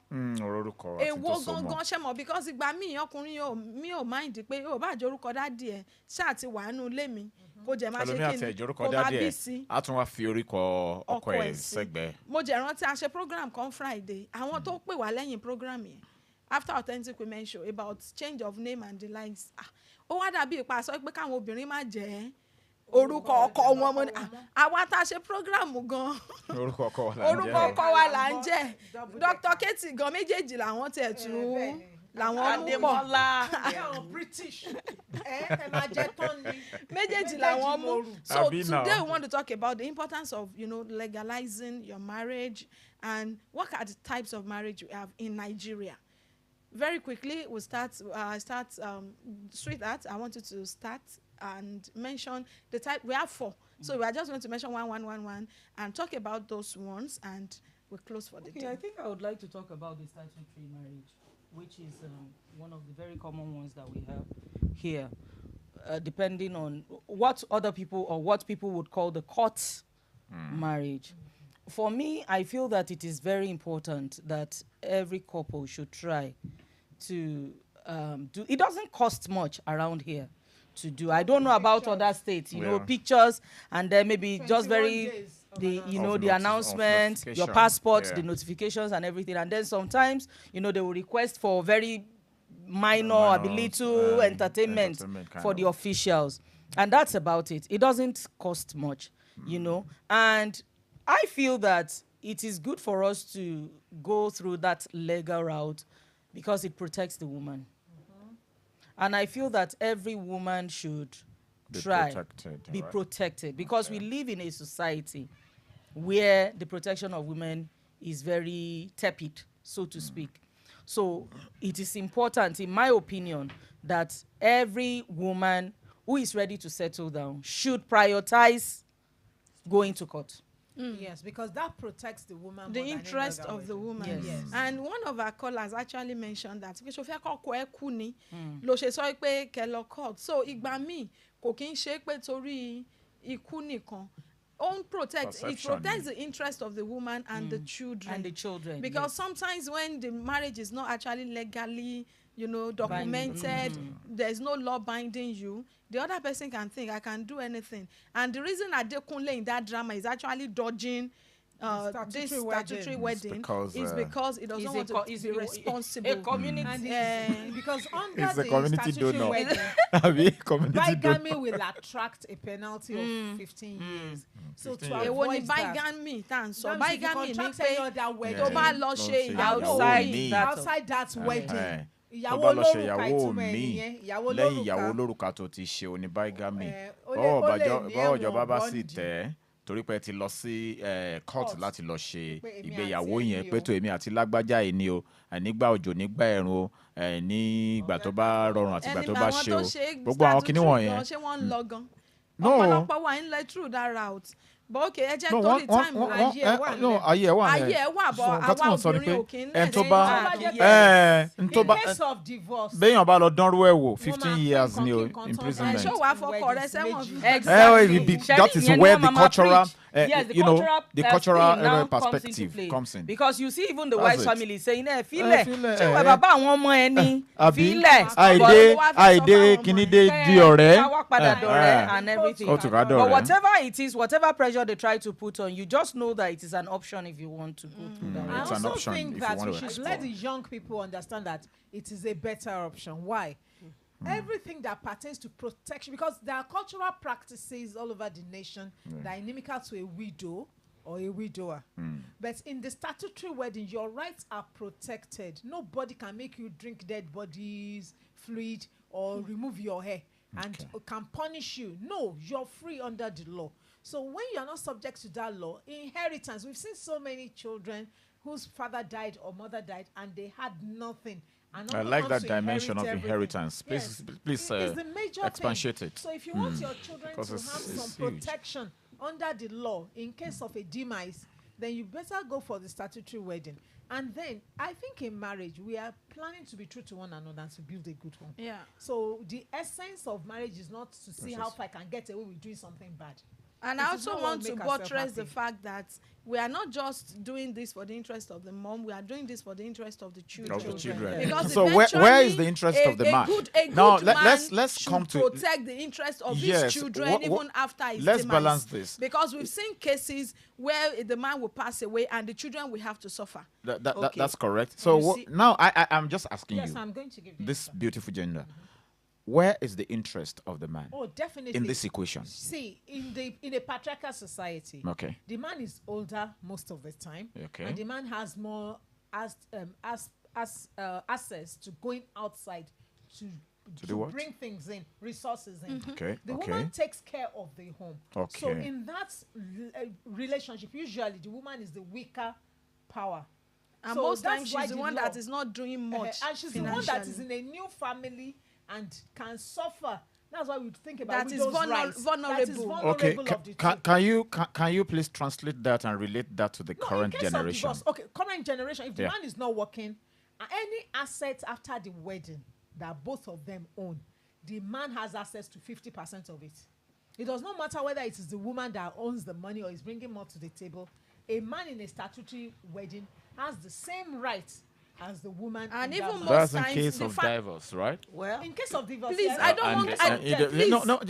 èwo gangan ṣe mọ̀ because ìgbà míì ọkùnrin mi ò mind pé ó bá jẹ́ orúkọ dádì ẹ̀ ṣáà ti wà nínú ilé mi kó jẹ́ máa ṣe kí ni kó máa bí sí. a tún wá fi orúkọ ọkọ ẹ̀ sẹ́gbẹ̀ẹ́. mo jẹ́ rántí a ṣe program kan Friday àwọn tó pè wá lẹ́yìn program yẹn after Authentic Women Show about change of name and the likes ó wá dàbí ipa sọ pé káwọn obìnrin má jẹ́ orúkọ ọkọ wọn mo ní àwa tá a ṣe program gan orúkọ ọkọ wa là ń jẹ́ Dr. Katie gan méjèèjì làwọn tẹ̀ tú làwọn mú pọ̀ British méjèèjì làwọn mú. So today we want to talk about the importance of legalizing your marriage and what are the types of marriage we have in Nigeria. Very quickly we'll start sweetheart, I want you to start and mention the type. We have 4, so we are just going to mention one and talk about those ones and we'll close for the day. I think I would like to talk about the statutory marriage, which is one of the very common ones that we have here, depending on what other people or what people would call the court marriage. For me, I feel that it is very important that every couple should try to do. It doesn't cost much around here to do. I don't know about other states, pictures and then maybe just very the announcements, your passport, the notifications and everything. And then sometimes, they will request for very minor, little entertainment for the officials. And that's about it. It doesn't cost much, And I feel that it is good for us to go through that legal route because it protects the woman. And I feel that every woman should be protected because we live in a society where the protection of women is very tepid, so to speak. So it is important, in my opinion, that every woman who is ready to settle down should prioritize going to court. Yes, because that protects the woman. The interest of the woman. Yes. And one of our callers actually mentioned that. Lo ṣe sọ pé kẹ́ lọ court. So ìgbà míì kò kí ń ṣe pé torí ikú nìkan. It protects the interest of the woman and the children. Because sometimes when the marriage is not actually legally documented, there's no law binding you, the other person can think, I can do anything. And the reason Adekunle in that drama is actually dodging this statutory wedding is because it doesn't want to be responsible. A community. Because under the community statutory wedding, bigamy will attract a penalty of 15 years. So to avoid that, bigamy ni pé tó bá lọ ṣe outside that wedding. Ìyàwó lórúkà mi lẹ́yìn ìyàwó lórúkà tó ti ṣe oní báígámì bọ́ọ̀ ìjọba bá sì tẹ̀ torí pé ti lọ sí court láti lọ ṣe ìgbéyàwó yẹn pé tó èmi àti lágbájá yìí ni o nígbà òjò nígbà ẹ̀rùn o ní ìgbà tó bá rọrùn àti ìgbà tó bá ṣe o gbogbo àwọn kinní wọ̀nyẹn. ṣé wọ́n ń lọ gan ọ̀pọ̀lọpọ̀ wà ń lẹ through that route. But okay, ẹ jẹ́ torí time ayé ẹ̀ wà bọ̀ àwa obìnrin ò kí ń lẹ̀ in case of divorce. béèyàn bá lọ dánrú ẹ̀ wò 15 years ni o imprisonment. ṣé wàá fọkọ rẹ sẹ́wọ̀n. That is where the cultural the cultural perspective comes in. Because you see even the wife's family saying filẹ̀ ṣé wà bàbá àwọn ọmọ ẹ ní filẹ̀. àìdé kíní dé di ọ̀rẹ́. káwá padà dọ̀rẹ́ and everything. But whatever it is, whatever pressure they try to put on you, just know that it is an option if you want to go through that. I also think that we should let the young people understand that it is a better option. Why? Everything that pertains to protection, because there are cultural practices all over the nation that are inimical to a widow or a widower. But in the statutory wedding, your rights are protected. Nobody can make you drink dead bodies, fluid, or remove your hair. and can punish you. No, you're free under the law. So when you're not subject to that law, inheritance, we've seen so many children whose father died or mother died and they had nothing. And I like that dimension of inheritance. Please, please expatiate it. So if you want your children to have some protection under the law in case of a demise, then you better go for the statutory wedding. And then I think in marriage, we are planning to be true to one another and to build a good one. Yeah. So the essence of marriage is not to see how far I can get away with doing something bad. And I also want to buttress the fact that we are not just doing this for the interest of the mom, we are doing this for the interest of the children. Because so where is the interest of the man? Now let's come to protect the interest of his children even after his demise. Let's balance this. Because we've seen cases where the man will pass away and the children will have to suffer. That's correct. So now I'm just asking you, I'm going to give you this beautiful gender. Where is the interest of the man? Oh, definitely. In this equation. See, in a patriarchal society, the man is older most of the time, and the man has more access to going outside to bring things in, resources in. The woman takes care of the home. So in that relationship, usually the woman is the weaker power. And so most times she's the one that is not doing much. And she's the one that is in a new family and can suffer. That's why we think about that is vulnerable. Okay, can you please translate that and relate that to the current generation? Current generation. If the man is not working, any asset after the wedding that both of them own, the man has access to 50% of it. It does not matter whether it is the woman that owns the money or is bringing more to the table. A man in a statutory wedding has the same rights as the woman, and even most that's times in case of divorce, right? Well, in case of divorce, please, I don't want.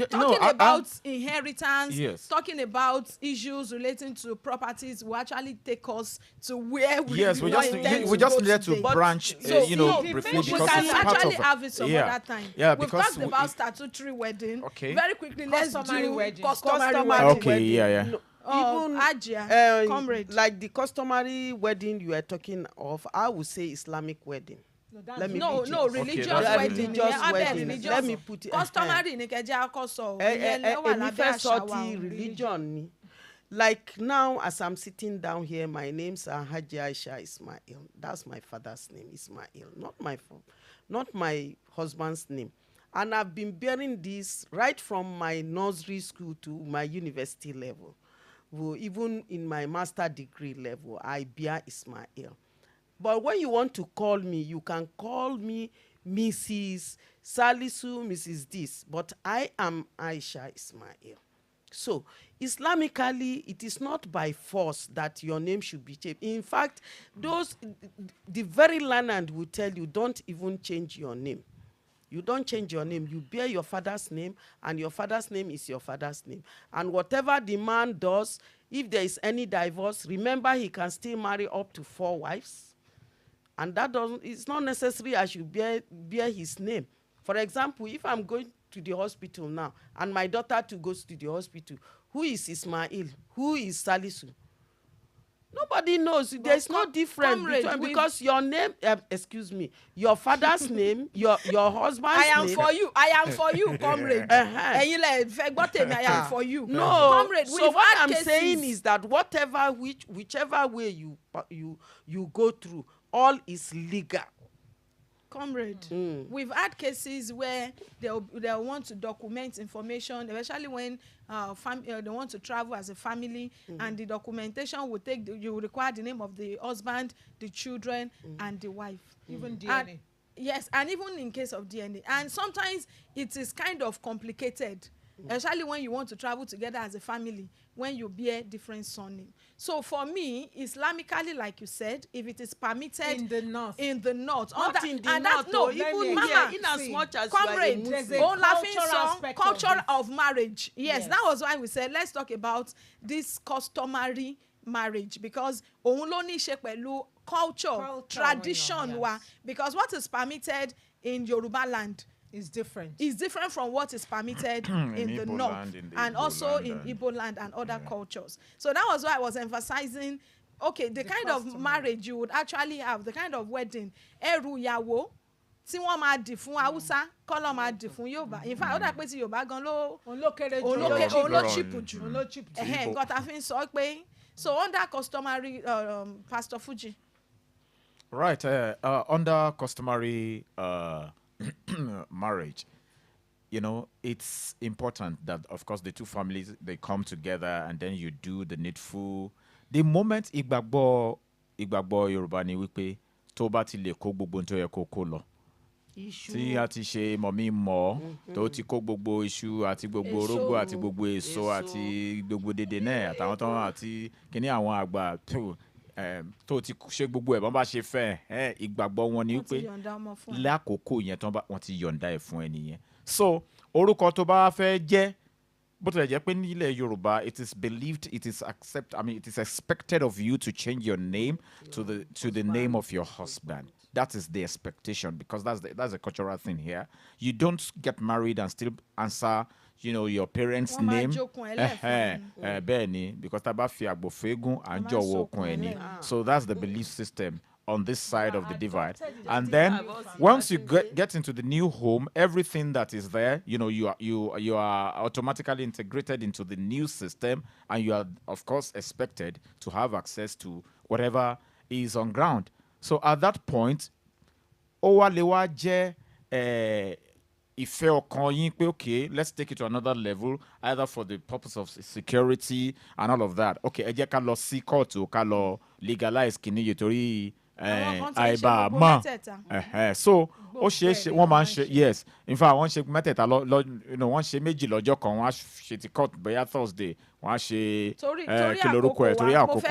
Talking about inheritance, talking about issues relating to properties, will actually take us to where we. Yes, we just need to branch, briefly because we can actually have it some other time. Yeah, we've because talked about statutory wedding. Okay. Very quickly, let's do customary wedding. Okay, yeah. Even comrade, like the customary wedding you are talking of, I would say Islamic wedding. Religious wedding. Let me put it. Customary ni keja akoso. Religion. Like now, as I'm sitting down here, my name's Haji Aisha Ismail. That's my father's name, Ismail, not my husband's name. And I've been bearing this right from my nursery school to my university level. Even in my master degree level, I bear Ismail. But when you want to call me, you can call me Mrs. Salisu, Mrs. this, but I am Aisha Ismail. So, Islamically, it is not by force that your name should be changed. In fact, the very learned will tell you, don't even change your name. You don't change your name. You bear your father's name, and your father's name is your father's name. And whatever the man does, if there is any divorce, remember he can still marry up to 4 wives. And it's not necessary I should bear his name. For example, if I'm going to the hospital now, and my daughter too goes to the hospital, who is Ismail? Who is Salisu? Nobody knows. There's no difference because your name, your father's name, your husband's name. I am for you, comrade. I am for you. No, comrade. So what I'm saying is that whichever way you go through, all is legal. Comrade, we've had cases where they'll want to document information, especially when they want to travel as a family, and the documentation will you require the name of the husband, the children, and the wife. Even DNA. Yes, and even in case of DNA. And sometimes it is kind of complicated, especially when you want to travel together as a family, when you bear different surname. So for me, Islamically, like you said, if it is permitted in the north, not in the north, even mama, in as much as comrade, culture of marriage. Yes, that was why we said let's talk about this customary marriage, because òun ló ní ṣe pẹ̀lú culture tradition wa, because what is permitted in Yoruba land is different. It's different from what is permitted in the north and also in Igbo land and other cultures. So that was why I was emphasizing, the kind of marriage you would actually have, the kind of wedding, eru yawo tí wọ́n máa dì fún Haúsá kọ́lọ́ máa dì fún Yorùbá in fact ó dà pé ti Yorùbá gan ló kéré jù òun ló cheap jù nǹkan tá a fi ń sọ pé so under customary Pastor Fuji. Right, under customary marriage, it's important that, of course, the two families, they come together and then you do the needful. The moment ìgbàgbọ́ Yorùbá ni wípé tó bá ti lè kó gbogbo tó yẹ kó lọ. Tí a ti ṣe mọ̀mí mọ̀ tó ti kó gbogbo iṣu àti gbogbo orógbó àti gbogbo èso àti gbogbo dédé náà àtàwọn tó àti kíní àwọn àgbà tó ti ṣe gbogbo ẹ̀ bọ́n bá ṣe fẹ́ ìgbàgbọ́ wọn ni wípé lákòókò yẹn wọ́n ti yọ̀ǹda ẹ̀ fún ẹ nìyẹn. So orúkọ tó bá fẹ́ jẹ́ bó tilẹ̀ jẹ́ pé nílẹ̀ Yorùbá it is believed, it is expected of you to change your name to the name of your husband. That is the expectation because that's a cultural thing here. You don't get married and still answer your parents' name. Bẹ́ẹ̀ni, because tá bá fi àgbò fẹ́gùn à ń jọ̀wọ́ okùn ẹ̀ ni. So that's the belief system on this side of the divide. And then once you get into the new home, everything that is there, you are automatically integrated into the new system, and you are, of course, expected to have access to whatever is on ground. So at that point, Owalewa jẹ́ ìfẹ́ ọkàn yín pé okay, let's take it to another level, either for the purpose of security and all of that. Okay, ẹ jẹ́ ká lọ sí court ká lọ legalize kìíní yìí torí àìbá àmọ́. So ó ṣe wọ́n máa ń ṣe yes, in fact wọ́n ṣe mẹ́tẹ̀ẹ̀ta wọ́n ṣe méjì lọ́jọ́ kan, wọ́n á ṣe ti court bóyá Thursday, wọ́n á ṣe kí lorúkọ ẹ̀ torí àkókò.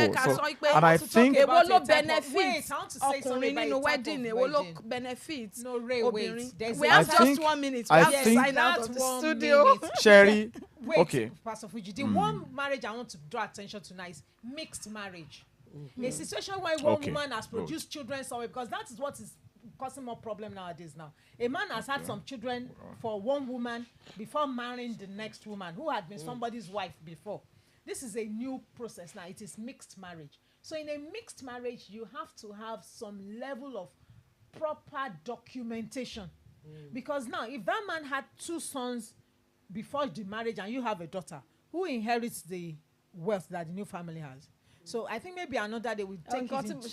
So and I think èwo ló benefit ọkùnrin nínú wedding, èwo ló benefit obìnrin. We have just 1 minute. We have to sign out of the studio. Sherry, wait, okay. Pastor Fuji, the one marriage I want to draw attention to now is mixed marriage. A situation where one woman has produced children somewhere, because that is what is causing more problem nowadays now. A man has had some children for one woman before marrying the next woman who had been somebody's wife before. This is a new process now. It is mixed marriage. So in a mixed marriage, you have to have some level of proper documentation. Because now, if that man had 2 sons before the marriage and you have a daughter, who inherits the wealth that the new family has? So I think maybe another day we take it into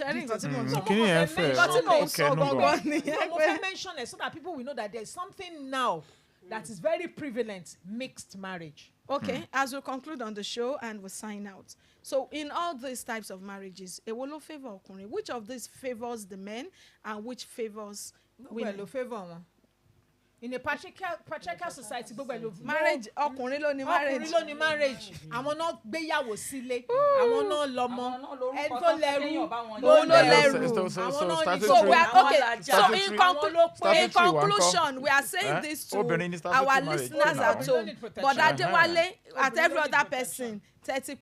mention it so that people will know that there's something now that is very prevalent, mixed marriage. Okay, as we conclude on the show and we sign out. So in all these types of marriages, ewolo favor ọkùnrin. Which of these favors the men and which favors women? Favor in a patriarchal society, marriage ọkùnrin ló ní marriage. Àwọn náà gbéyàwó sílé, àwọn náà lọ́mọ, ẹni tó lẹ́rú, àwọn náà So we are okay. So in conclusion, we are saying this to our listeners at home, but Adewale, at every other person, 30